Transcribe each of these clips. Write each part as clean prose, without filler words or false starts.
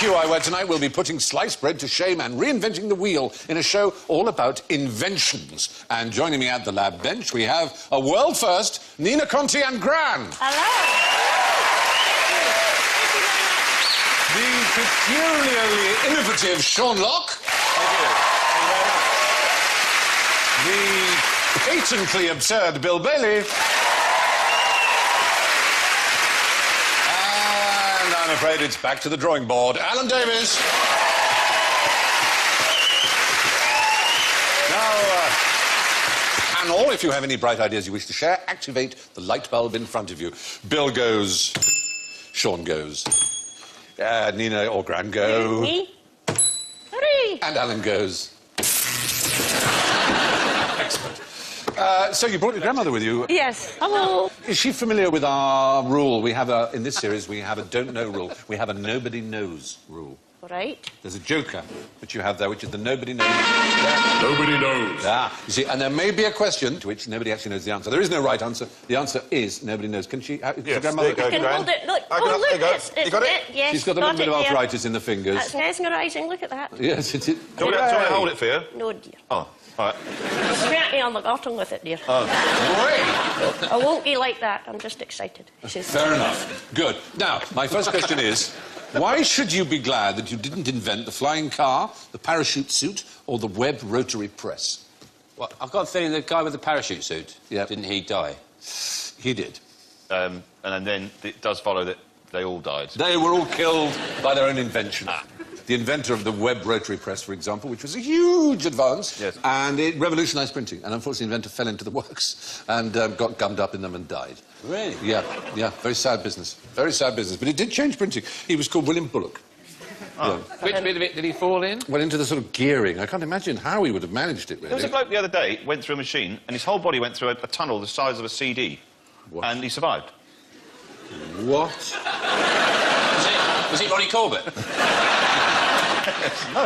QI, where tonight we'll be putting sliced bread to shame and reinventing the wheel in a show all about inventions. And joining me at the lab bench, we have a world first, Nina Conti and Gran. Hello. The peculiarly innovative Sean Locke. The patently absurd Bill Bailey. And I'm afraid it's back to the drawing board. Alan Davies. Now, panel, if you have any bright ideas you wish to share, activate the light bulb in front of you. Bill goes. Sean goes. Nina or Gran go. Me? Hurry! And Alan goes. Excellent. So you brought your grandmother with you? Yes. Hello. Is she familiar with our rule? We have in this series, we have a don't know rule. We have a nobody knows rule. Right. There's a joker, which you have there, which is the nobody knows. Nobody knows. You see, and there may be a question to which nobody actually knows the answer. There is no right answer. The answer is nobody knows. Can she... Yes, grandmother... there you go, I can Gran. hold it. Look. I got it, look. there you go. It's You got it? Yes. She's got a little bit of arthritis in the fingers. That's mesmerising. Look at that. Yes, it is. Do you want me to hold it for you? No, dear. Oh, all right. Scrap me on the bottom with it, dear. Great! I won't be like that. I'm just excited. Fair enough. Good. Now, my first question is, why should you be glad that you didn't invent the flying car, the parachute suit, or the web rotary press? Well, I've got a feeling the guy with the parachute suit, Yep. didn't he die? He did. And then it does follow that they all died. They were all killed by their own invention. The inventor of the web rotary press, for example, which was a huge advance, Yes. and it revolutionised printing. And unfortunately, the inventor fell into the works and got gummed up in them and died. Really? Yeah, very sad business. Very sad business. But it did change printing. He was called William Bullock. Oh. Yeah. Which bit of it did he fall in? Went into the sort of gearing. I can't imagine how he would have managed it, really. There was a bloke the other day, went through a machine, and his whole body went through a tunnel the size of a CD. What? And he survived. What? Was it Ronnie Corbett? No.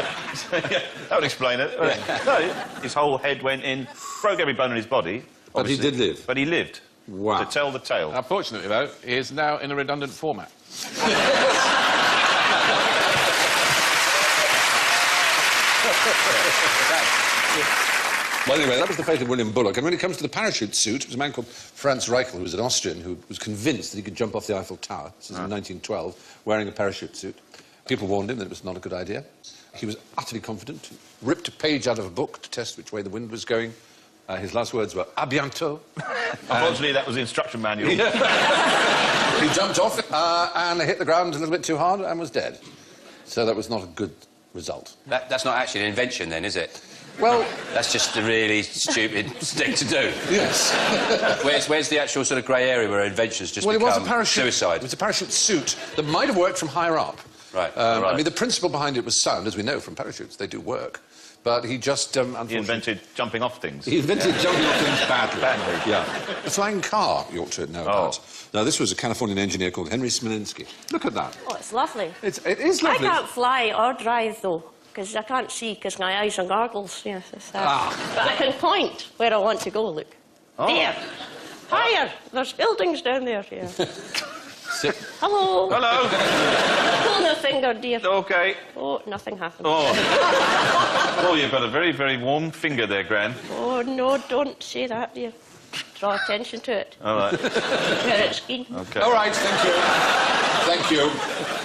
Yeah, that would explain it. No, his whole head went in, broke every bone in his body. But he obviously. did live? But he lived. Wow. To tell the tale. Unfortunately, though, he is now in a redundant format. Well, anyway, that was the fate of William Bullock. And when it comes to the parachute suit, it was a man called Franz Reichel, who was an Austrian, who was convinced that he could jump off the Eiffel Tower, this was in 1912, wearing a parachute suit. People warned him that it was not a good idea. He was utterly confident, ripped a page out of a book to test which way the wind was going. His last words were, "À bientôt." Unfortunately, that was the instruction manual. He jumped off and hit the ground a little bit too hard and was dead. So that was not a good result. That's not actually an invention, then, is it? Well... That's just a really stupid thing to do. Yes. Where's the actual sort of grey area where inventions just Well, it become was a parachute. suicide? It was a parachute suit that might have worked from higher up. Right. I mean, the principle behind it was sound, as we know from parachutes. They do work. But he just, unfortunately... He invented jumping off things. He invented jumping off things badly. Badly. Yeah. The flying car, you ought to know about. Now, this was a Californian engineer called Henry Smolinski. Look at that. Oh, it's lovely. It is lovely. I can't fly or drive, though, because I can't see because my eyes are goggles. Yes, it's that. But I can point where I want to go, look. There. Higher. There's buildings down there, yeah. Hello. Hello. Pull the finger, dear. OK. Oh, nothing happened. Oh, you've got a very, very warm finger there, Gran. Oh, no, don't say that, dear. Draw attention to it. All right. Where it's keen. OK. All right, thank you. Thank you.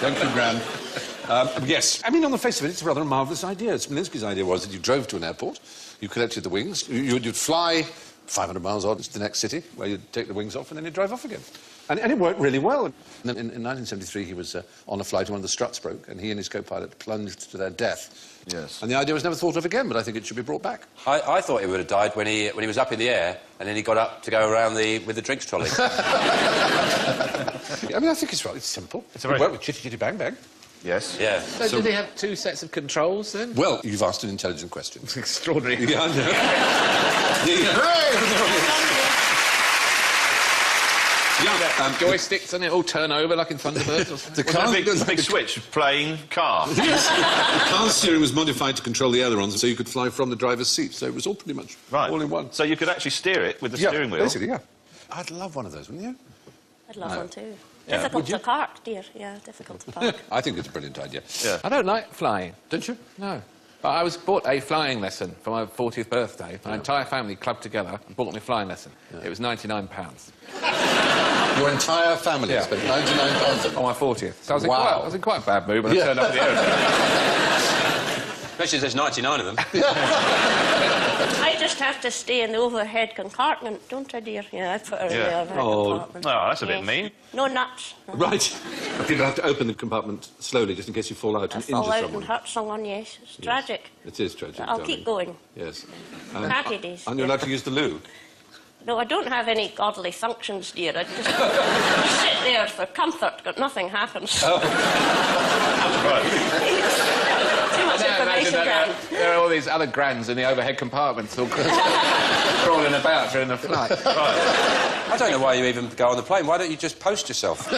Thank you, Gran. Yes, I mean, on the face of it, it's a rather marvellous idea. Smolinski's idea was that you drove to an airport, you collected the wings, you'd fly 500 miles on to the next city, where you'd take the wings off, and then you'd drive off again. And it worked really well. And then in 1973, he was on a flight, and one of the struts broke, and he and his co-pilot plunged to their death. Yes. And the idea was never thought of again, but I think it should be brought back. I thought he would have died when he was up in the air, and then he got up to go around with the drinks trolley. I mean, I think it's right. It's simple. It worked with Chitty Chitty Bang Bang. Yes. Yeah. So did they have two sets of controls, then? Well, you've asked an intelligent question. Extraordinary. Yeah, I know. Joysticks and it all turn over like in Thunderbirds or something. The car, Big switch, plane, car. Yes. The car steering was modified to control the ailerons so you could fly from the driver's seat, so it was all pretty much all in one. So you could actually steer it with the steering wheel? Basically, yeah. I'd love one of those, wouldn't you? I'd love one too. Yeah. Difficult to park, dear. Yeah, difficult to park. I think it's a brilliant idea. Yeah. I don't like flying. Don't you? No. But I bought a flying lesson for my 40th birthday. My entire family clubbed together and bought me a flying lesson. It was £99. Your entire family spent £99 On my 40th. So Wow. I was in quite a bad mood when I turned up at the aeroplane. Especially if there's 99 of them. I just have to stay in the overhead compartment, don't I, dear? Yeah, I put her in the overhead compartment. Oh, that's a bit Yes. mean. No nuts. No. Right. People have to open the compartment slowly just in case you fall out I and fall injure out someone. and hurt someone, yes. It's tragic. It is tragic. But I'll darling. keep going. Yes. Happy days. Aren't you allowed to use the loo? No, I don't have any godly functions, dear. I just sit there for comfort, but nothing happens. Oh. Too much information, Gran. There are all these other grands in the overhead compartments all crawling about during the flight. I don't know why you even go on the plane. Why don't you just post yourself? Too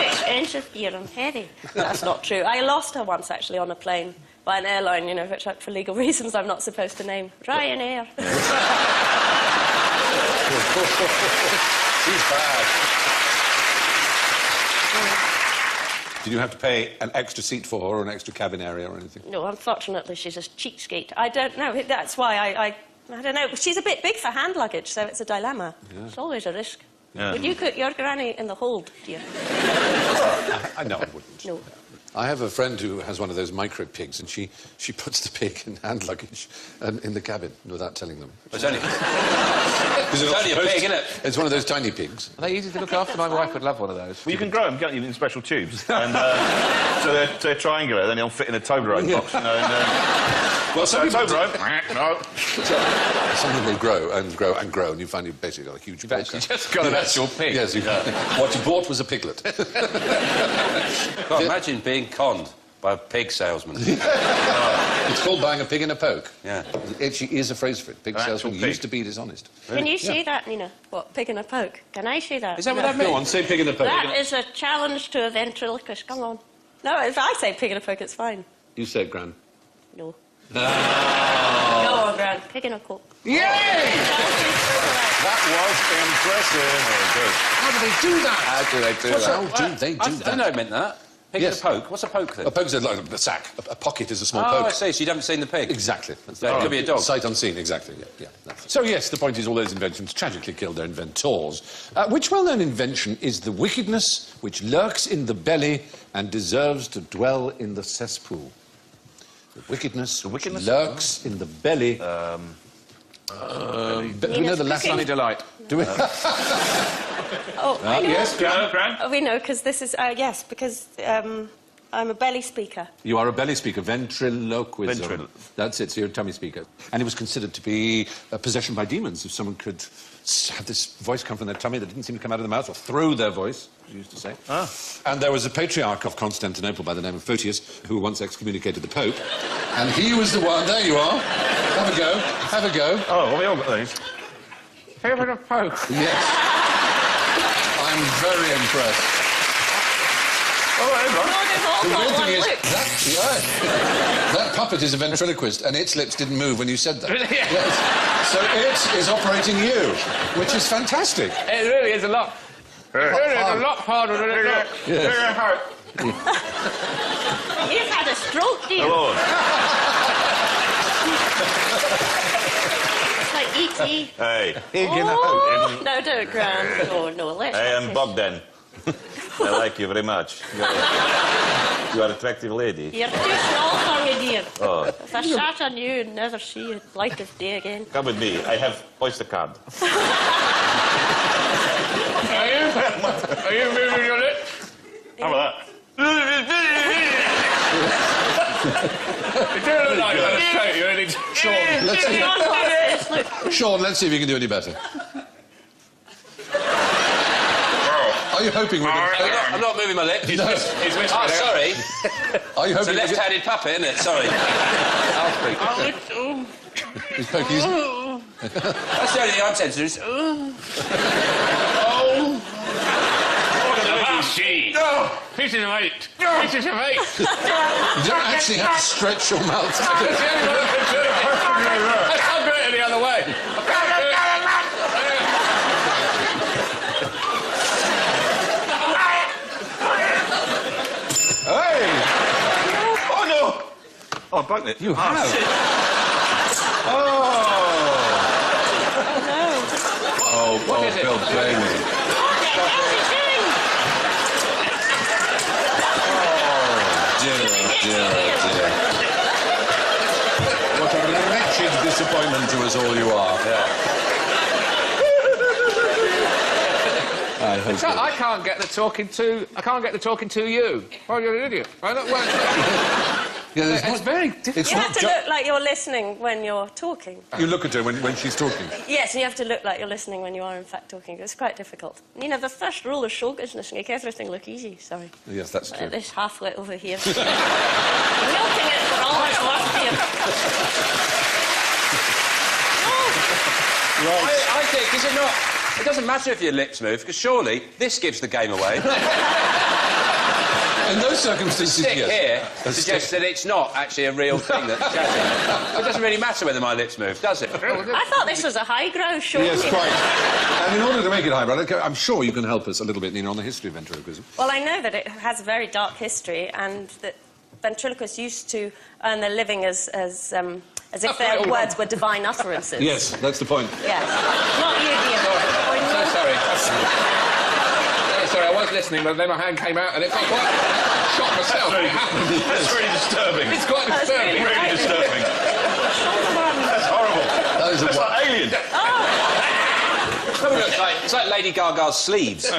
expensive, dear, and heavy. That's not true. I lost her once, actually, on a plane by an airline, you know, which, for legal reasons, I'm not supposed to name. Ryanair. She's bad. Did you have to pay an extra seat for her or an extra cabin area or anything? No, unfortunately, she's a cheapskate. I don't know. That's why I don't know. She's a bit big for hand luggage, so it's a dilemma. Yeah. It's always a risk. Yeah. Would you put your granny in the hold, dear? No, I wouldn't. No. I have a friend who has one of those micro pigs, and she puts the pig in hand luggage in the cabin without telling them. It's only a pig, isn't it? It's one of those tiny pigs. Are they easy to look after? My wife would love one of those. Well, you can grow them, can't you, in special tubes? And so they're triangular, then they'll fit in a Toblerone box, you know. Well, some people Toblerone? No. Some of them will grow and grow and grow, and you find you've basically got a huge You've actually just got an actual pig. Yes, what you bought was a piglet. God, imagine being conned by a pig salesman. It's called buying a pig in a poke. Yeah. It actually is a phrase for it. Pig An actual salesman pig. used to be dishonest. Can you say that, Nina? What, pig in a poke? Can I say that? Is that what that means? Go on, say pig in a poke. That is a challenge to a ventriloquist. Come on. No, if I say pig in a poke, it's fine. You say it, Gran. No. Go on, Gran. Pig in a coke. Yay! That was impressive. How do they do that? How do they do I that? know it meant that. Pig Yes. in a poke. What's a poke then? A poke's like a sack. A pocket is a small Oh, poke. I see. So you haven't seen the pig? Exactly. That's So it could be a dog. Sight unseen, exactly. Yeah. That's it. So, yes, the point is all those inventions tragically killed their inventors. Which well-known invention is the wickedness which lurks in the belly and deserves to dwell in the cesspool? The wickedness which lurks in the belly... do we know the last Sunny delight. Do we? Oh, I know. Yes, Gran? Oh, we know, because this is... yes, because I'm a belly speaker. You are a belly speaker, ventriloquism. That's it, so you're a tummy speaker. And it was considered to be a possession by demons, if someone could have this voice come from their tummy that didn't seem to come out of the mouth, or through their voice, as you used to say. Ah. And there was a patriarch of Constantinople by the name of Photius, who once excommunicated the Pope, and he was the one... There you are. Have a go. Have a go. Oh, well, we all got these. Pig in a poke. Yes. I'm very impressed. Oh, No, everyone. they've all The got weird one thing is, look. that puppet is a ventriloquist, and its lips didn't move when you said that. Yes. So it is operating you, which is fantastic. It really is a lot. It really is a lot harder than it looks. Yes. You've had a stroke, dear. Hello. It's like E.T. Hey. Oh, no, don't, Gran. No, let's I not am say- Bogdan. I like you very much. You are an attractive lady. You're too small for me, dear. Oh. If I sat on you and never see you light of day again. Come with me. I have Oyster card. Are you moving your lips? How about You do look like that. Straight. You're really Sean, let's see. Look, Sean, let's see if you can do any better. Are you hoping we're going to... I'm not moving my lips. No. He's whispering. Oh, sorry. Are you It's a hoping... left-handed puppet, isn't it? Sorry. I'll speak. He's poking his... That's the only thing I'm sensitive to. Pieces of eight. Pieces of eight. You don't actually have to stretch your mouth. That's the only one I can do. I can't do it any other way. I've blown it. You have? Shit. What is it? Bill, blame me. Dear. What a wretched disappointment to us all you are. I hope So I can't get the talking to you. Oh, you're an idiot. Right? That works. It's very difficult. You have to look like you're listening when you're talking. You look at her when she's talking. Yes, and you have to look like you're listening when you are, in fact, talking. It's quite difficult. You know, the first rule of show business, make everything look easy. Sorry. Yes, that's true. This halfwit over here. Milking it for all it's worth here. I think, is it not? It doesn't matter if your lips move, because surely this gives the game away. In those circumstances, Stick yes. here suggests that it's not actually a real thing that's chatting. It doesn't really matter whether my lips move, does it? I thought this was a highbrow show. Yes, quite. And in order to make it highbrow, I'm sure you can help us a little bit, Nina, on the history of ventriloquism. Well, I know that it has a very dark history, and that ventriloquists used to earn their living as if their words were divine utterances. Yes, that's the point. Yes. Not you, dear. So sorry. Sorry, I was listening, but then my hand came out and it felt quite shocked myself. That's really disturbing. It's quite disturbing. Really disturbing. That's horrible. That is That's like Alien. It's like Lady Gaga's sleeves.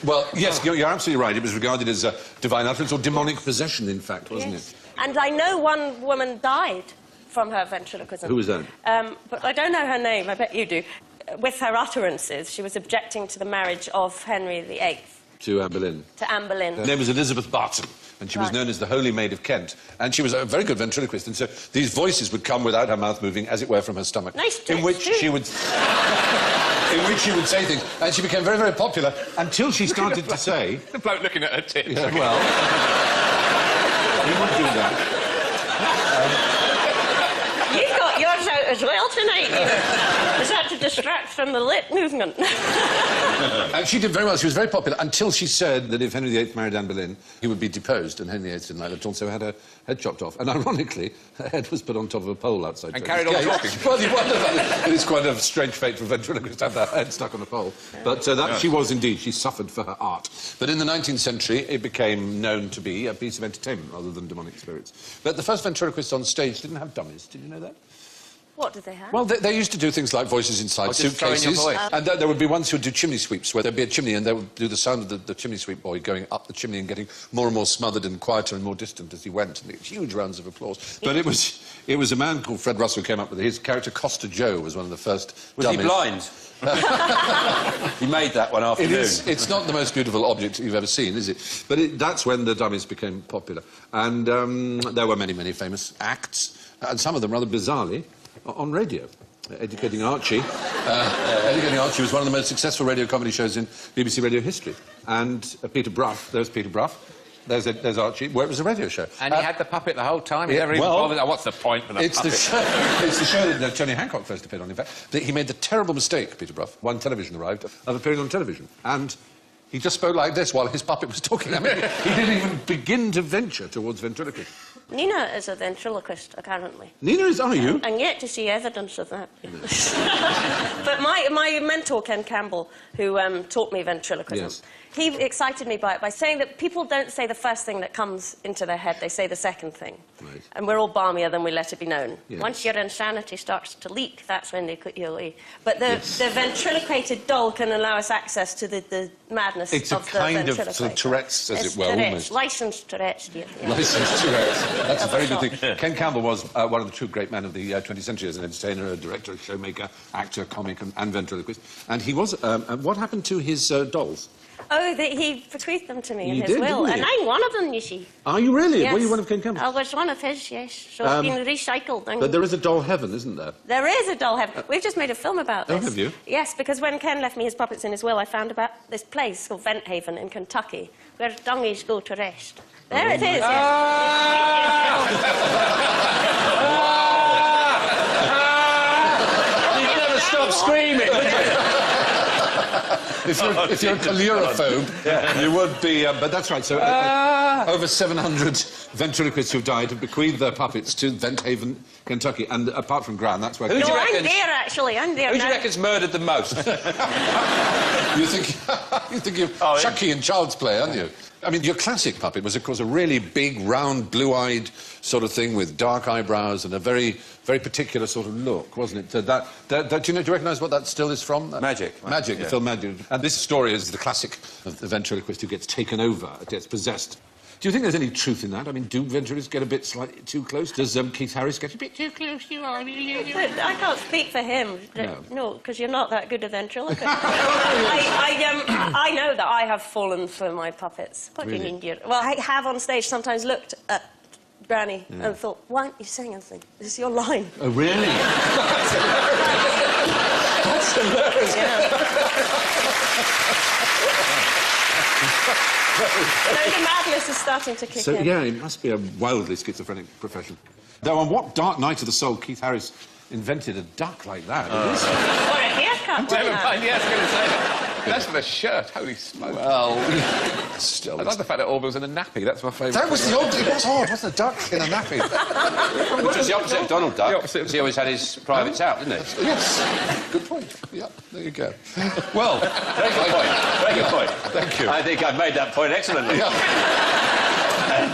Well, yes, you're absolutely right. It was regarded as a divine utterance or demonic possession, in fact, wasn't it? And I know one woman died from her ventriloquism. Who was that? But I don't know her name. I bet you do. With her utterances, she was objecting to the marriage of Henry VIII. To Anne Boleyn. To Anne Boleyn. Her name was Elizabeth Barton, and she was known as the Holy Maid of Kent. And she was a very good ventriloquist, and so these voices would come without her mouth moving, as it were, from her stomach. Nice in which she would say things. And she became very, very popular until she started to say... The bloke looking at her tits. Yeah, well... he would do that. You've got yours out as well tonight, you know. Is that to distract from the lip movement? And she did very well. She was very popular until she said that if Henry VIII married Anne Boleyn, he would be deposed, and Henry VIII didn't like that, also had her head chopped off. And ironically, her head was put on top of a pole outside. And carried on talking. Well, you wonder that. It is quite a strange fate for ventriloquists to have their head stuck on a pole. But that she was indeed. She suffered for her art. But in the 19th century, it became known to be a piece of entertainment rather than demonic spirits. But the first ventriloquists on stage didn't have dummies. Did you know that? What did they have? Well, they used to do things like voices inside just throwing your suitcases. voice. And there would be ones who would do chimney sweeps, where there'd be a chimney and they would do the sound of the chimney sweep boy going up the chimney and getting more and more smothered and quieter and more distant as he went. And huge rounds of applause. But it was a man called Fred Russell who came up with it. His character, Costa Joe, was one of the first Was he dummies. blind? He made that one afternoon. It's not the most beautiful object you've ever seen, is it? But that's when the dummies became popular. And there were many, many famous acts, and some of them rather bizarrely, on radio. Educating Archie. Educating Archie was one of the most successful radio comedy shows in BBC radio history. And Peter Brough, there's Peter Brough, there's Archie, where it was a radio show. And he had the puppet the whole time? He never even bothered. What's the point for the puppet? It's the show that Tony Hancock first appeared on, in fact. That he made the terrible mistake, Peter Brough, when television arrived, of appearing on television. And he just spoke like this while his puppet was talking. I mean, he didn't even begin to venture towards ventriloquism. Nina is a ventriloquist, apparently. Nina is, are you? And yet to see evidence of that. But my mentor, Ken Campbell, who taught me ventriloquism, he excited me by saying that people don't say the first thing that comes into their head, they say the second thing. Right. And we're all balmier than we let it be known. Yes. Once your insanity starts to leak, that's when they put you away. But the ventriloquated doll can allow us access to the madness It's of a the kind of ventriloquator. sort of Tourette's, as It's it were, Tourette's. almost. Licensed Tourette's, dear. Yeah. Licensed Tourette's. That's a very good thing. Ken Campbell was one of the true great men of the 20th century as an entertainer, a director, a showmaker, actor, comic, and ventriloquist. And he was... what happened to his dolls? Oh, he bequeathed them to me in He his did, will. didn't he? And I'm one of them, you see. Are you really? Yes. Were you one of Ken Campbell's? I was one of his, yes. So it's been recycled. But there is a doll heaven, isn't there? There is a doll heaven. We've just made a film about this. Oh, have you? Yes, because when Ken left me his puppets in his will, I found about this place called Vent Haven in Kentucky, where dongies go to rest. There it is, yes. You'd never stop screaming, would you? If you're a coleophobe, you would be... but that's right, so over 700 ventriloquists who've died have bequeathed their puppets to Vent Haven, Kentucky, and apart from Gran, that's where... Who do you No, reckon? I'm there, actually. I'm there Who do now. you reckon's murdered the most? You think you're Chucky in Child's Play, aren't you? I mean, your classic puppet was, of course, a really big, round, blue-eyed sort of thing with dark eyebrows and a very, very particular sort of look, wasn't it? So do you recognise what that still is from? Magic. Magic, the film Magic. And this story is the classic of the ventriloquist who gets taken over, gets possessed. Do you think there's any truth in that? I mean, do ventriloquists get a bit slightly too close? Does Keith Harris get a bit too close? I can't speak for him. No, because you're not that good a ventriloquist. I know that I have fallen for my puppets. What do you mean, dear? Well, I have on stage sometimes looked at Granny and thought, why aren't you saying anything? This is your line. Oh, really? That's hilarious. No, the madness is starting to kick in. Yeah, it must be a wildly schizophrenic profession. Though on what dark night of the soul Keith Harris invented a duck like that? Or a haircut like Never that. mind, yes, I was going to say that. That's for the shirt, holy smoke. Well, still... I like the fact that Orville's in a nappy, that's my favourite. That was the odd... It was odd, wasn't it? A duck in a nappy. Which was the opposite of Donald Duck. Because he always had his privates out, didn't he? Yes. Good point. Yeah, there you go. Well... Very good point. Very good point. Thank you. I think I've made that point excellently. And,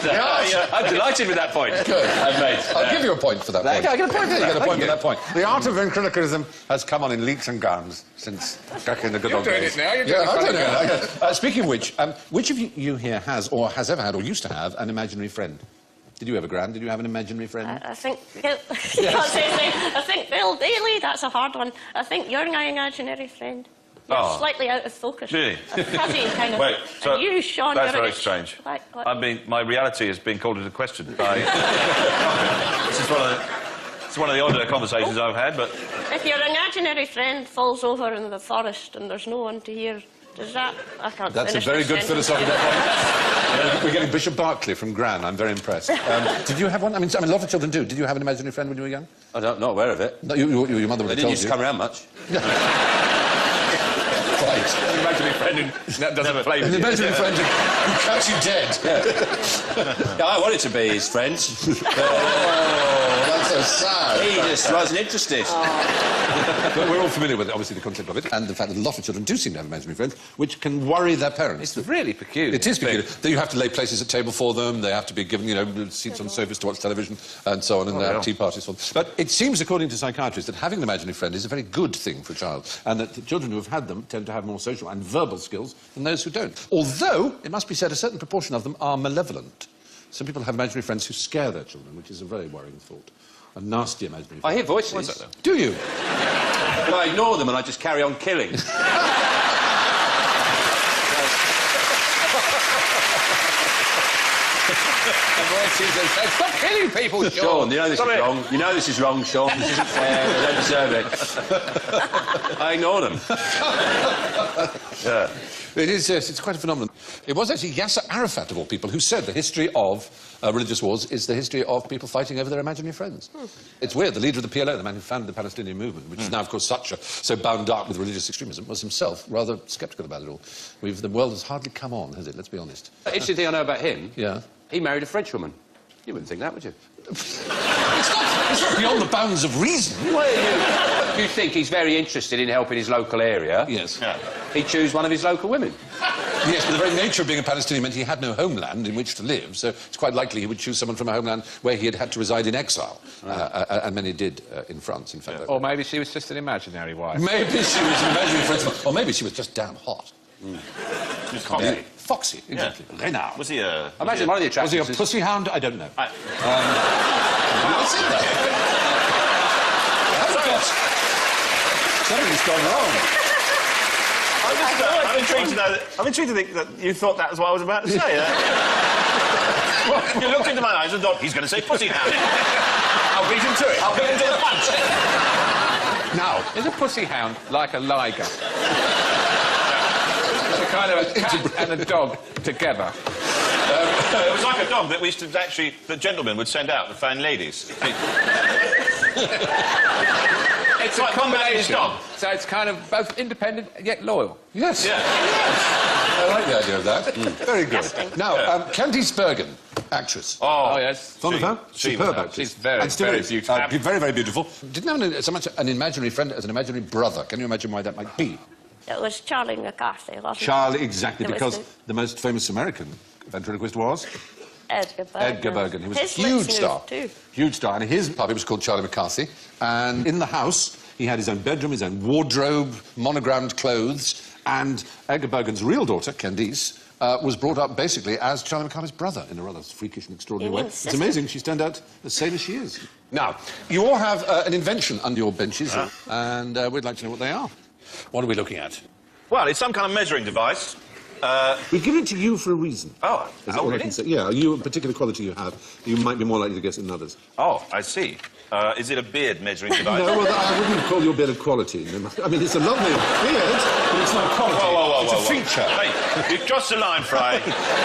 I'm delighted with that point. Good. I've made. I'll give you a point for that point. I get a point for You that. get a point Thank for that point. The art of ventriloquism has come on in leaps and bounds since back in the good old days. You're doing it now, you're doing I'm it doing now. it. Speaking of which of you here has, or has ever had, or used to have, an imaginary friend? Did you ever, Gran? Did you have an imaginary friend? I think... I think Bill Daly, that's a hard one. I think you're my imaginary friend. You're slightly out of focus. Really? A fuzzy kind of... Wait, so and you, Sean, that's you're very a- strange. What? I mean, my reality is being called into question by... This is one of the odder conversations I've had, but... If your imaginary friend falls over in the forest and there's no one to hear, does that... I can't That's a finish very this good sentence. philosophical point. We're getting Bishop Berkeley from Gran. I'm very impressed. Did you have one? I mean, a lot of children do. Did you have an imaginary friend when you were young? I'm not aware of it. No, your mother would They have didn't told used to you. come around much. Right. An imaginary friend who doesn't play with An you. imaginary friend who cuts you dead. Yeah, I wanted to be his friend. Oh, that's so sad. He just wasn't interested. But we're all familiar with, obviously, the concept of it, and the fact that a lot of children do seem to have imaginary friends, which can worry their parents. It's really peculiar. It is peculiar. That you have to lay places at table for them, they have to be given, seats on sofas to watch television, and so on, and they have tea parties for them. But it seems, according to psychiatrists, that having an imaginary friend is a very good thing for a child, and that the children who have had them tend to have more social and verbal skills than those who don't. Although, it must be said, a certain proportion of them are malevolent. Some people have imaginary friends who scare their children, which is a very worrying thought. A nasty imaginary friend. I hear voices. Do you? But I ignore them and I just carry on killing. Stop killing people, Sean. Sean, you know this is wrong. You know this is wrong, Sean. This isn't fair. They don't deserve it. I ignore them. Yeah. It is, yes, it's quite a phenomenon. It was actually Yasser Arafat, of all people, who said the history of religious wars is the history of people fighting over their imaginary friends. It's weird. The leader of the PLO, the man who founded the Palestinian movement, which is now, of course, so bound up with religious extremism, was himself rather sceptical about it all. The world has hardly come on, has it? Let's be honest. Interesting thing I know about him. Yeah. He married a French woman. You wouldn't think that, would you? It's not beyond the bounds of reason. Well, you think he's very interested in helping his local area. Yes. Yeah. He'd choose one of his local women. Yes, but the very nature of being a Palestinian meant he had no homeland in which to live, so it's quite likely he would choose someone from a homeland where he had to reside in exile. And many did in France, in fact. Or maybe she was just an imaginary wife. Maybe she was an imaginary friend, or maybe she was just damn hot. She was cocky. Foxy, exactly. Yeah. Was he a... I imagine one of the Was he attractions a is... pussy hound? I don't know. I- What's in there? Something's gone wrong. I'm intrigued to know that... I'm intrigued to think that you thought that was what I was about to say. You looked into my eyes and thought, he's going to say pussy hound. I'll beat him to it. I'll beat him to the punch. Now, Is a pussy hound like a liger? It's a kind of a cat and a dog together. It was like a dog that we used to actually... that gentlemen would send out to find ladies. It's a like one man and his combination. dog. So it's kind of both independent yet loyal. Yes. Yeah. I like the idea of that. Very good. Disgusting. Now, Candice Bergen, actress. Oh, yes. Fond of her? she Superb was actress. She's very, And still very is. beautiful. Very, very beautiful. Didn't have so much an imaginary friend as an imaginary brother. Can you imagine why that might be? It was Charlie McCarthy, wasn't Charlie, exactly, It was because the- the most famous American ventriloquist was it? Edgar Bergen. Edgar Bergen. He was His a huge lips star. moved too. Huge star. And his puppy was called Charlie McCarthy. And in the house, he had his own bedroom, his own wardrobe, monogrammed clothes. And Edgar Bergen's real daughter, Candice, was brought up basically as Charlie McCarthy's brother in a rather freakish and extraordinary way. mean It's sister? amazing she's turned out as sane as she is. Now, you all have an invention under your benches, and we'd like to know what they are. What are we looking at? Well, it's some kind of measuring device. We've given it to you for a reason. Oh, Is that all I really? can say? Yeah, you, a particular quality you have, you might be more likely to guess it than others. Oh, I see. Is it a beard measuring device? No, well, I wouldn't call your beard a quality. I mean, it's a lovely beard, but it's not a quality. Whoa. It's a feature. Hey, you've crossed the line, Fry.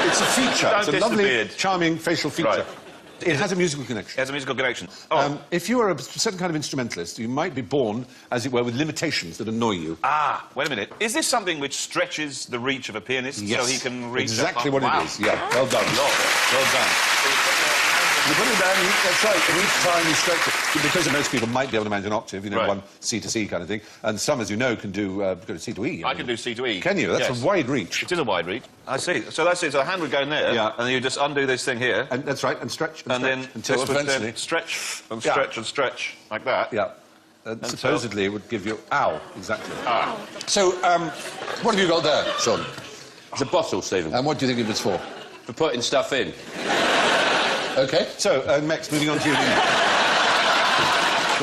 It's a feature. Don't It's a diss the lovely, beard. charming facial feature. Right. It has a musical connection. It has a musical connection. Oh, If you are a certain kind of instrumentalist, you might be born, as it were, with limitations that annoy you. wait a minute. Is this something which stretches the reach of a pianist so he can reach... exactly up? what Wow. it is. Yeah, well done. Well done. You put it down, that's right, and each time you stretch it. Because most people might be able to manage an octave, you know, Right. one C to C kind of thing, and some, as you know, can do go to C to E. I can do C to E. Can you? That's Yes. a wide reach. It is a wide reach. I see. So that's it. So the hand would go in there, Yeah. and then you just undo this thing here, And that's right, and stretch and, and stretch then until this would eventually. then stretch and Yeah. stretch and stretch like that. Yeah. Supposedly it would give you... Ow, exactly. Ah. So, what have you got there, Sean? It's a bottle, Stephen, And what do you think it was for? for putting stuff in. OK, so, Max, moving on to you. What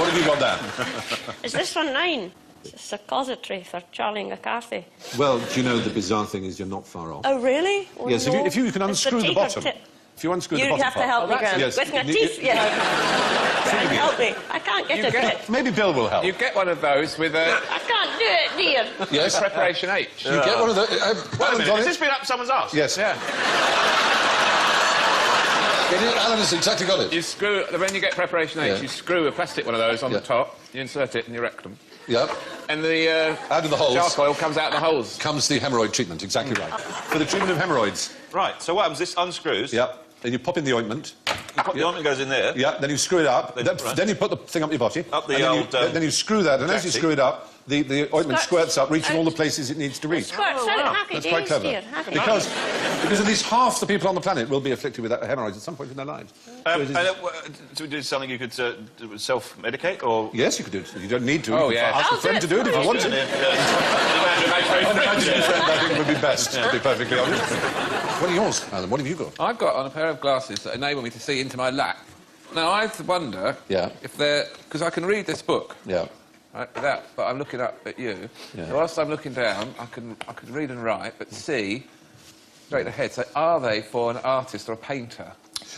have you got there? Is this one mine? It's a suppository for Charlie McCarthy. Well, do you know the bizarre thing is you're not far off. Oh, really? Oh, Yes, no. if you can It's unscrew the taper bottom. tip. If you unscrew the You bottom have to part- help me, Graham. yes. With my teeth, yeah. Graham, help me. I can't get You it. get- Maybe Bill will help. You get one of those with a I can't do it, dear. Yes? preparation H. You get one of those... Wait a Alan's minute. on Has it? this been up someone's ass? Yes. Yeah. Alan has exactly got it. You screw, when you get preparation H, Yeah. you screw a plastic one of those on Yeah. the top, you insert it in your rectum, Yep. and the Out of the holes shark oil comes out the holes. comes the hemorrhoid treatment, exactly right. For the treatment of hemorrhoids. Right. So what happens? This unscrews. Yep. Then you pop in the ointment. The ointment goes in there. Yeah, then you screw it up. Then- Then, right. then you put the thing up your body. Up the and then old, you, then you screw that, and as you taxi. screw it up, the ointment Squirts squirts up, reaching all the out. places it needs to reach. Squirts out. Happy That's days, quite clever. dear. Happy Because days. at least half the people on the planet will be afflicted with hemorrhoids at some point in their lives. So it is- So we do something you could self-medicate, or... yes, you could do it. You don't need to. Oh, you can yeah. ask I'll a friend do to do it if you it. want to. An imaginary Yeah. friend, I think, would be best, to be perfectly honest. What are yours, Alan? What have you got? I've got on a pair of glasses that enable me to see into my lap. Now, I wonder Yeah. if they're... Because I can read this book, Yeah. right, but I'm looking up at you. Yeah. So whilst I'm looking down, I can read and write, but see straight ahead. So are they for an artist or a painter?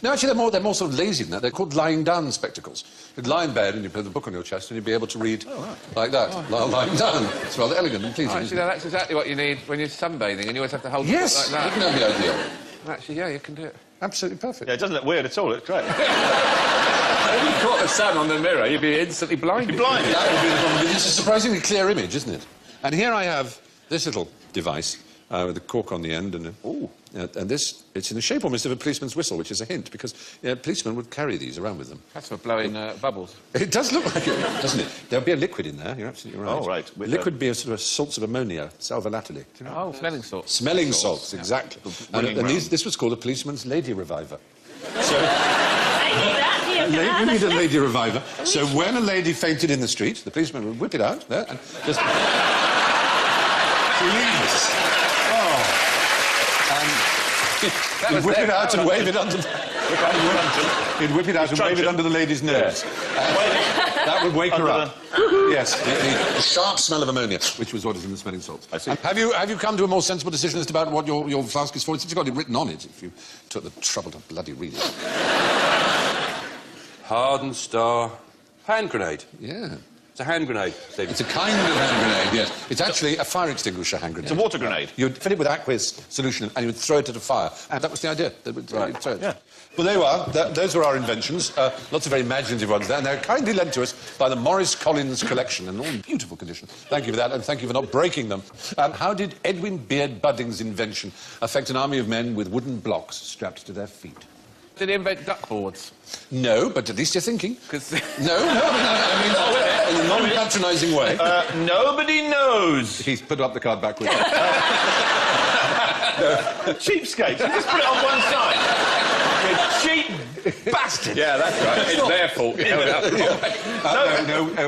No, actually, they're more sort of lazy than that. They're called lying down spectacles. You'd lie in bed and you'd put the book on your chest and you'd be able to read like that, lying down. It's rather elegant and pleasing. Actually, isn't no, it? that's exactly what you need when you're sunbathing, and you always have to hold Yes, the book like wouldn't that be ideal? that. Actually, yeah, you can do it. Absolutely perfect. Yeah, it doesn't look weird at all. It's great. If you caught the sun on the mirror, you'd be instantly blinded. Blind. That would be the problem. It's a surprisingly clear image, isn't it? And here I have this little device with a cork on the end, and and this, it's in the shape almost of a policeman's whistle, which is a hint, because policemen would carry these around with them. That's for blowing bubbles. It does look like it, doesn't it? There'll be a liquid in there, you're absolutely right. Oh, right. With, Liquid be a sort of salts of ammonia, sal volatile. Do you know? Oh, smelling salts. Smelling salts, exactly. Ringing And round. this was called a policeman's lady reviver. So, I need that, dear. Can I you have need a sniff? lady reviver. So when a lady fainted in the street, the policeman would whip it out there and just... Please. Oh. And he'd whip it out and wave it under... He'd whip it out and wave it under the lady's nose. And that would wake her up. Yes, the sharp smell of ammonia, which was what is in the smelling salts. I see. And have you come to a more sensible decision as to about what your flask is for? It's just got it written on it, if you took the trouble to bloody read it. Hardened star hand grenade. Yeah. It's a hand grenade, Stephen. It's a kind of hand grenade, yes. It's actually a fire extinguisher hand grenade. It's a water grenade. You'd fill it with aqueous solution and you would throw it at a fire. And that was the idea. They would throw it. Yeah. Well, there you are. Those were our inventions. Lots of very imaginative ones there. And they're kindly lent to us by the Morris Collins collection and all in beautiful condition. Thank you for that, and thank you for not breaking them. How did Edwin Beard Budding's invention affect an army of men with wooden blocks strapped to their feet? Did he invent duckboards? No, but at least you're thinking. Because No, I mean, in a non-patronising way. Nobody knows. He's put up the card backwards. Cheapskates. You just put it on one side. You cheap bastard. Yeah, that's right. It's their fault. That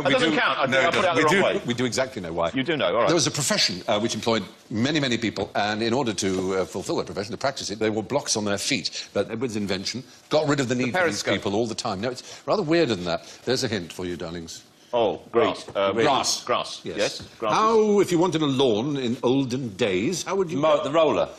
doesn't count. I put it out the wrong way. We do exactly know why. You do know, all right. There was a profession which employed many, many people, and in order to fulfil their profession, to practice it, they wore blocks on their feet. But Edward's invention got rid of the need for these people all the time. No, it's rather weirder than that. There's a hint for you, darlings. Oh, great. Grass. Grass. Yes. Grass. How, if you wanted a lawn in olden days, how would you... Mow the roller.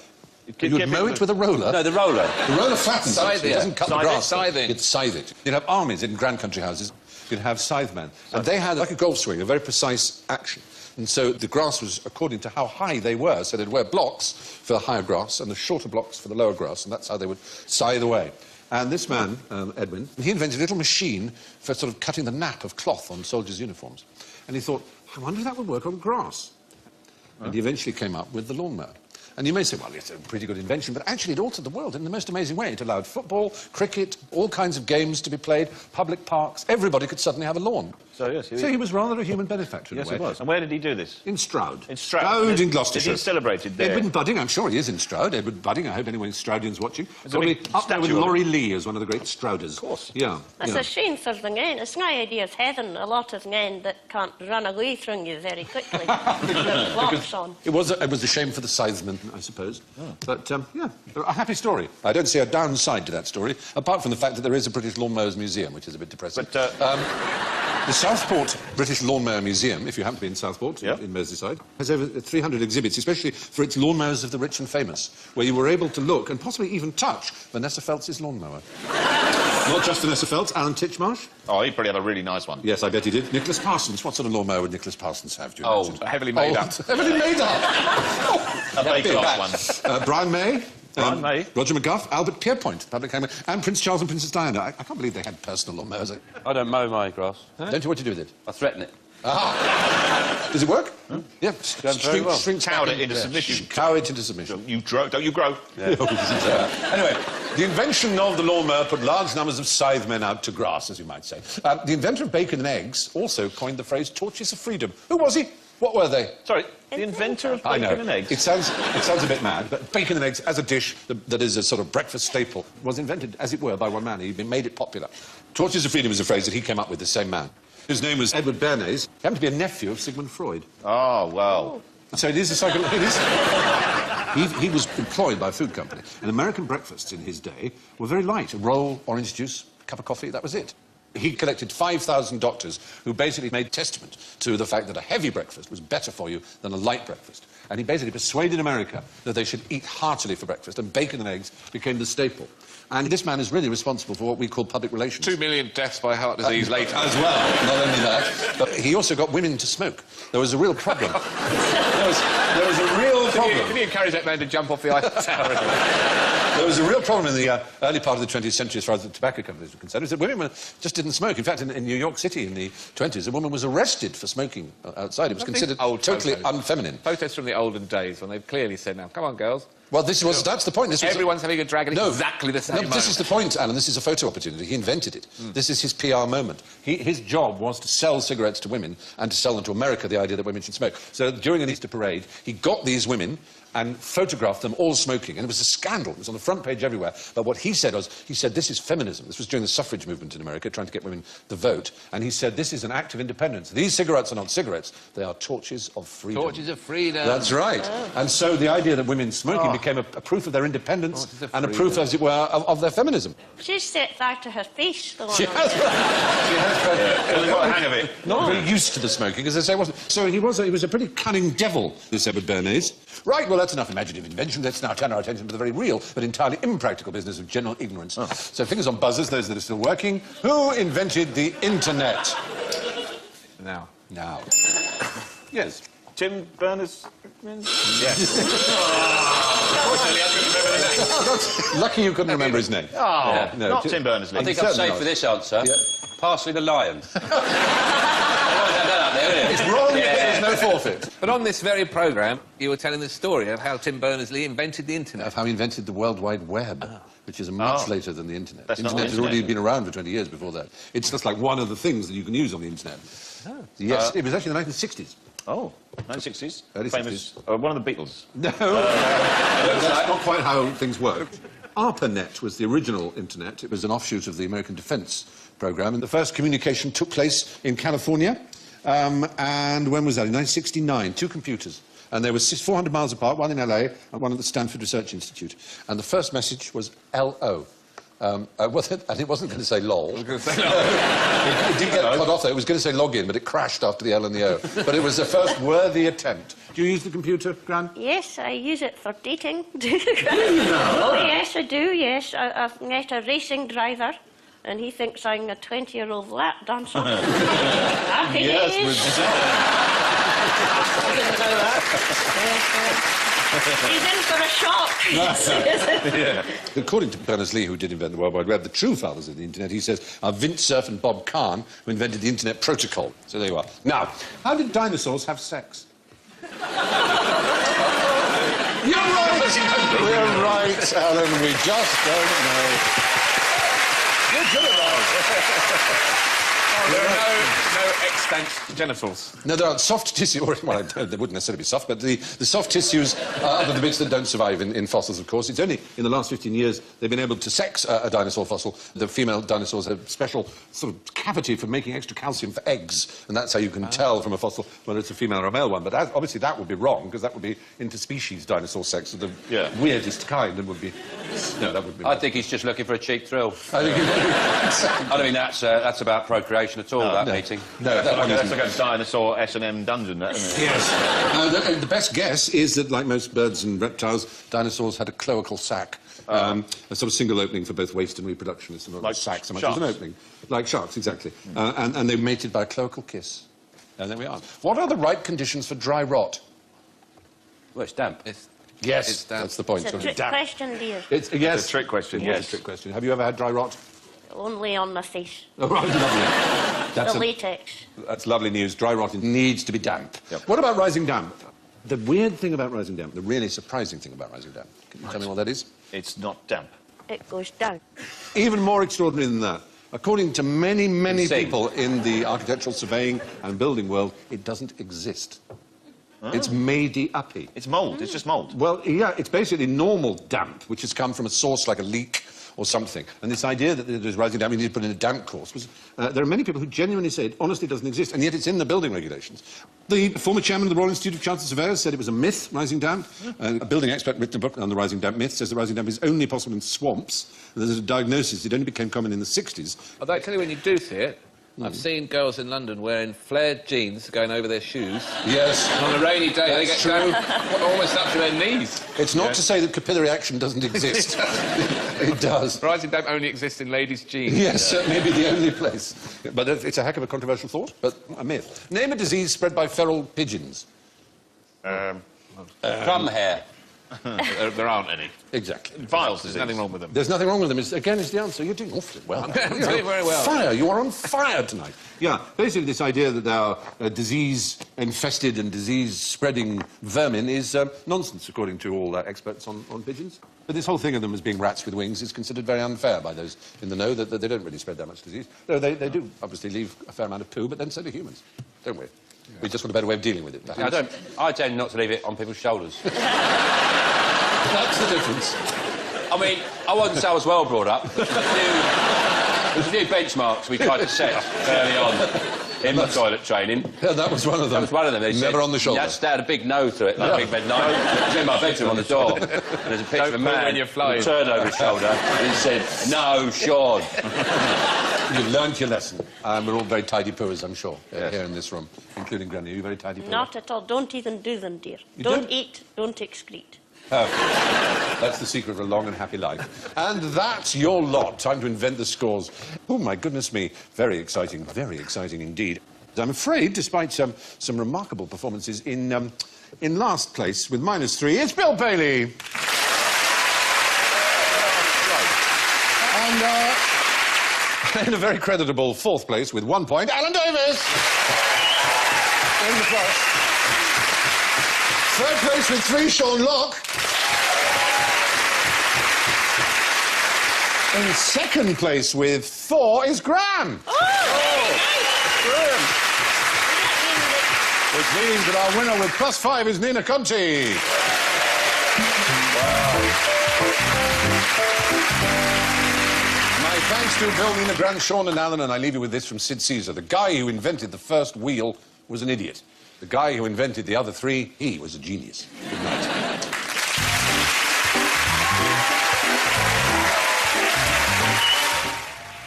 You would mow it with a roller? No, the roller. The roller flattens it. It doesn't cut the grass. Scything. It's scything. You'd have armies in grand country houses. You'd have scythemen. And they had, like a golf swing, a very precise action. And so the grass was according to how high they were. So they'd wear blocks for the higher grass and the shorter blocks for the lower grass. And that's how they would scythe away. And this man, Edwin, he invented a little machine for sort of cutting the nap of cloth on soldiers' uniforms. And he thought, I wonder if that would work on grass. And he eventually came up with the lawnmower. And you may say, well, it's a pretty good invention, but actually it altered the world in the most amazing way. It allowed football, cricket, all kinds of games to be played, public parks. Everybody could suddenly have a lawn. So, yes. So he was rather a human benefactor in a way. Yes, he was. And where did he do this? In Stroud. In Stroud. Stroud in Gloucestershire. Is he celebrated there? Edwin Budding, I'm sure he is in Stroud. Edwin Budding, I hope anyone in Stroudian's watching. There's Probably up there with statue of Laurie Lee as one of the great Strouders. Of course. Yeah. It's a shame for the men. It's my idea of heaven, a lot of men that can't run away from you very quickly. With blocks on. It was a shame for the scythemen, I suppose. Oh. But, yeah, a happy story. I don't see a downside to that story, apart from the fact that there is a British Lawnmowers Museum, which is a bit depressing. But, the Southport British Lawnmower Museum, if you happen to be in Southport, in Merseyside, has over 300 exhibits, especially for its lawnmowers of the rich and famous, where you were able to look and possibly even touch Vanessa Feltz's lawnmower. Not just Vanessa Feltz, Alan Titchmarsh. Oh, he probably had a really nice one. Yes, I bet he did. Nicholas Parsons. What sort of lawnmower would Nicholas Parsons have, do you imagine? Heavily made up. Heavily made up! A bake-off one. Brian May. Brian May. Roger McGuff, Albert Pierpoint, public camera, and Prince Charles and Princess Diana. I can't believe they had personal lawnmowers. I don't mow my grass. Don't you know what to do with it? I threaten it. Ah! Does it work? Yeah. very well. Cowed it into submission. Cow it into submission. Don't you grow? Yeah. Anyway, the invention of the lawnmower put large numbers of scythemen out to grass, as you might say. The inventor of bacon and eggs also coined the phrase torches of freedom. Who was he? What were they? Sorry, the inventor of I know. bacon and eggs? It sounds a bit mad, but bacon and eggs as a dish that is a sort of breakfast staple was invented, as it were, by one man. He made it popular. Torches of freedom is a phrase that he came up with, the same man. His name was Edward Bernays. He happened to be a nephew of Sigmund Freud. Oh, well. So it is a psychological... He was employed by a food company, and American breakfasts in his day were very light. A roll, orange juice, a cup of coffee, that was it. He collected 5,000 doctors who basically made testament to the fact that a heavy breakfast was better for you than a light breakfast. And he basically persuaded America that they should eat heartily for breakfast, and bacon and eggs became the staple. And this man is really responsible for what we call public relations. 2 million deaths by heart disease later. As well, not only that, but he also got women to smoke. There was a real problem. there was a real problem. Did he encourage that man to jump off the Eiffel Tower? There was a real problem in the early part of the 20th century as far as the tobacco companies were concerned, is that women just didn't smoke. In fact, in New York City in the 20s, a woman was arrested for smoking outside. It was considered totally unfeminine. Photos from the olden days when they've clearly said, now, come on, girls. Well, that's the point. Everyone's having a drag at exactly the same moment. This is the point, Alan. This is a photo opportunity. He invented it. This is his PR moment. His job was to sell cigarettes to women and to sell them to America, the idea that women should smoke. So during an Easter parade, he got these women and photographed them all smoking. And it was a scandal. It was on the front page everywhere. But what he said was, this is feminism. This was during the suffrage movement in America, trying to get women the vote. And he said, this is an act of independence. These cigarettes are not cigarettes. They are torches of freedom. Torches of freedom. That's right. Oh. And so the idea that women smoking became a proof of their independence and a proof, as it were, of their feminism. She's set back to her face, the one. She has. Got the hang of it. Not very used to the smoking, as I say, wasn't. So he was a pretty cunning devil, this Edward Bernays. Right, well, that's enough imaginative invention. Let's now turn our attention to the very real but entirely impractical business of general ignorance. Oh. So fingers on buzzers, those that are still working. Who invented the internet? Now, Now. Yes. Tim Berners... Yes. Lucky you couldn't remember his name. Oh, no, not Tim Berners-Lee. I think I'm safe not. for this answer. Yeah. Parsley the Lion. It's wrong, there's no forfeit. But on this very programme, you were telling the story of how Tim Berners-Lee invented the internet. Of how he invented the World Wide Web, which is much later than the internet. That's The not internet the has already internet. been around for 20 years before that. It's just like one of the things that you can use on the internet. Yes, it was actually in the 1960s. Oh, 1960s? Early Famous... one of the Beatles. No, that's not quite how things worked. ARPANET was the original internet. It was an offshoot of the American Defence Programme, and the first communication took place in California. And when was that? In 1969. 2 computers. And they were 400 miles apart, one in LA and one at the Stanford Research Institute. And the first message was LO. And it wasn't going to say lol. I was going to say lol. It did get cut off there. It was going to say login, but it crashed after the L and the O. But it was the first worthy attempt. Do you use the computer, Gran? Yes, I use it for dating. Oh, yes, I do, yes. I've met a racing driver, and he thinks I'm a 20-year-old lap dancer. Happy days. I didn't know that. He's in for a shock. Yeah. According to Berners-Lee, who did invent the World Wide Web, the true fathers of the internet, he says, are Vint Cerf and Bob Kahn, who invented the internet protocol. So there you are. Now, how did dinosaurs have sex? You're right! We're right, Alan. We just don't know. You're good at that. There are no extant genitals. No, there are soft tissue, or well, they wouldn't necessarily be soft, but the soft tissues are the bits that don't survive in fossils, of course. It's only in the last 15 years they've been able to sex a dinosaur fossil. The female dinosaurs have a special sort of cavity for making extra calcium for eggs, and that's how you can tell from a fossil whether it's a female or a male one. But obviously that would be wrong, because that would be interspecies dinosaur sex of the weirdest kind, and would be... No, that would be... I think he's just looking for a cheap thrill. I think I don't think that's about procreation at all, that meeting. No, that one That's isn't. like a dinosaur S&M dungeon, that, isn't it? Yes. The best guess is that, like most birds and reptiles, dinosaurs had a cloacal sac. A sort of single opening for both waste and reproduction. It's not Like a sac so much sharks. as an opening. Like sharks, exactly. And they mated by a cloacal kiss. And there we are. What are the right conditions for dry rot? Well, it's damp. Yes, that's the point. It's a trick question, dear. Yes. It's a trick question, It's a trick question. Have you ever had dry rot? Only on my face. Oh, right, lovely. The latex. That's lovely news. Dry rot needs to be damp. Yep. What about rising damp? The weird thing about rising damp, the really surprising thing about rising damp, can you tell me what that is? It's not damp. It goes down. Even more extraordinary than that. According to many, many Insane. people in the architectural surveying and building world, it doesn't exist. It's made-uppy. It's mould. It's just mould. Well, yeah, it's basically normal damp, which has come from a source like a leak or something. And this idea that there's rising damp, you need to put in a damp course, was... there are many people who genuinely say it honestly doesn't exist, and yet it's in the building regulations. The former chairman of the Royal Institute of Chartered Surveyors said it was a myth, rising damp. A building expert written a book on the rising damp myth, says that rising damp is only possible in swamps. And there's a diagnosis, it only became common in the 60s. Although I tell you, when you do see it, I've seen girls in London wearing flared jeans going over their shoes. Yes. And on a rainy day, they That's get true. down almost up to their knees. It's not to say that capillary action doesn't exist. It does. Rising damp only exists in ladies' jeans. Yes, maybe the only place. But it's a heck of a controversial thought, but a myth. Name a disease spread by feral pigeons. Crumb hair. There aren't any. Exactly. Viles There's disease. nothing wrong with them. There's nothing wrong with them. Again, is the answer. You're doing awfully well. I'm doing very well. Fire. You are on fire tonight. Yeah, basically this idea that there are disease-infested and disease-spreading vermin is nonsense, according to all experts on pigeons. But this whole thing of them as being rats with wings is considered very unfair by those in the know, that they don't really spread that much disease. Though they do obviously leave a fair amount of poo, but then so do humans, don't we? Yeah. We just want a better way of dealing with it. Yeah, I tend not to leave it on people's shoulders. That's the difference. I mean, I wasn't so I was well brought up. There's a few benchmarks we tried to set early on in my toilet training. Yeah, that was one of them. That was one of them. They Never said, on the shoulder. You had a big no to it, like a big red no. It was in my bedroom on the door. And there's a picture of a Don't poo man when you're flying. with a turd over his shoulder. And he said, "No, Sean." You learnt your lesson. We're all very tidy pooers, I'm sure, here in this room, including Granny. Are you very tidy pooer? Not at all. Don't even do them, dear. You Don't don't? eat, don't excrete. That's the secret of a long and happy life. And that's your lot. Time to invent the scores. Oh, my goodness me. Very exciting indeed. I'm afraid, despite some remarkable performances in last place with -3, it's Bill Bailey. And in a very creditable 4th place with 1 point, Alan Davis. In the plus. 3rd place with 3, Sean Locke. In 2nd place with 4 is Graham. Graham. Which means that our winner with +5 is Nina Conti. My thanks to Bill, Nina, Grant, Sean and Alan, and I leave you with this from Sid Caesar. The guy who invented the first wheel was an idiot. The guy who invented the other 3, he was a genius. Good night.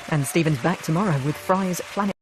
And Stephen's back tomorrow with Fry's Planet.